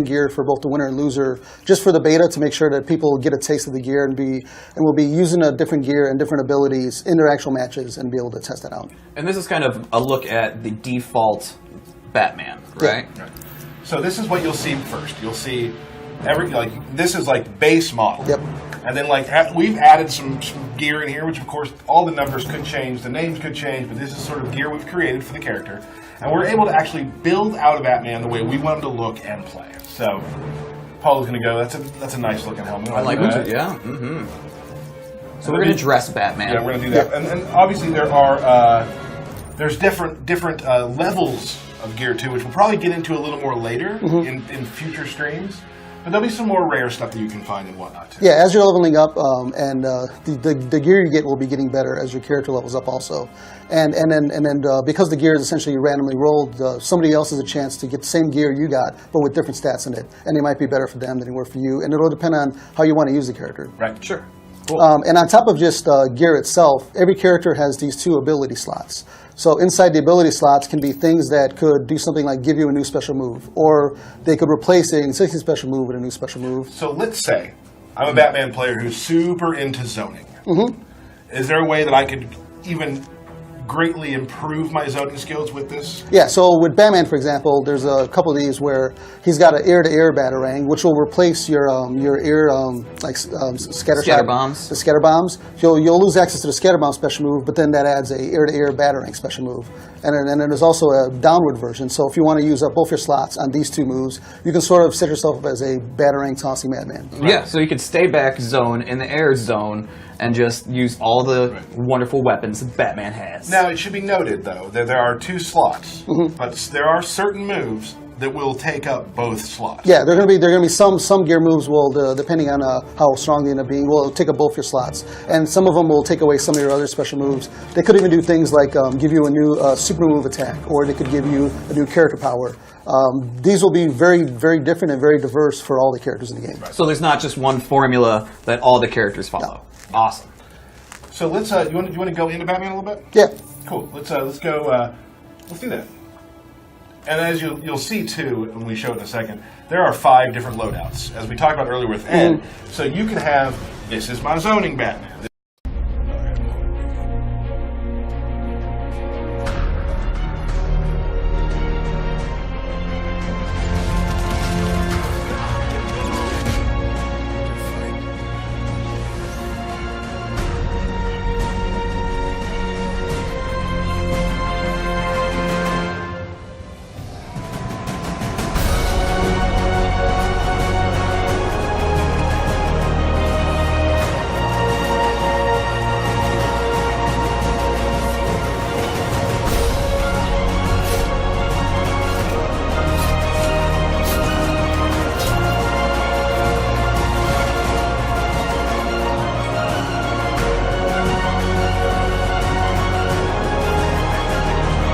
gear for both the winner and loser, just for the beta to make sure that people get a taste of the gear and will be using a different gear and different abilities in their actual matches and be able to test that out. And this is kind of a look at the default Batman, right? Yeah. So this is what you'll see first. You'll see this is like base model. Yep. And then we've added some gear in here, which of course all the numbers could change, the names could change, but this is sort of gear we've created for the character. And we're able to actually build out a Batman the way we want him to look and play. So Paul's going to go. That's a nice looking helmet. I like that. Yeah. Mm-hmm. So we're going to dress Batman. Yeah, we're going to do that. And obviously there's different levels of gear too, which we'll probably get into a little more later in future streams. But there'll be some more rare stuff that you can find and whatnot too. Yeah, as you're leveling up, and the gear you get will be getting better as your character levels up also. And then because the gear is essentially randomly rolled, somebody else has a chance to get the same gear you got, but with different stats in it. And it might be better for them than it were for you. And it'll depend on how you want to use the character. Right. Sure. Cool. And on top of just gear itself, every character has these 2 ability slots. So inside the ability slots can be things that could do something like give you a new special move, or they could replace an existing special move with a new special move. So let's say I'm a Batman player who's super into zoning. Is there a way that I could even greatly improve my zoning skills with this? Yeah, so with Batman, for example, there's a couple of these where he's got an air-to-air batarang, which will replace your air scatter bombs. The scatter bombs. You'll lose access to the scatter bomb special move, but then that adds a air-to-air batarang special move. And then there's also a downward version. So if you want to use up both your slots on these 2 moves, you can sort of set yourself up as a batarang tossing madman. Right. Yeah, so you could stay back zone in the air zone and just use all the wonderful weapons Batman has. Now, it should be noted, though, that there are 2 slots, but there are certain moves that will take up both slots. Yeah, there are going to be some gear moves will, depending on how strong they end up being, will take up both your slots, and some of them will take away some of your other special moves. They could even do things like give you a new super move attack, or they could give you a new character power. These will be very, very different and very diverse for all the characters in the game. Right. So there's not just one formula that all the characters follow. No. Awesome. So let's. You want to go into Batman a little bit? Yeah. Cool. Let's go. Let's do that. And as you'll see too, when we show it in a second, there are 5 different loadouts, as we talked about earlier with Ed. So you can have, this is my zoning Batman.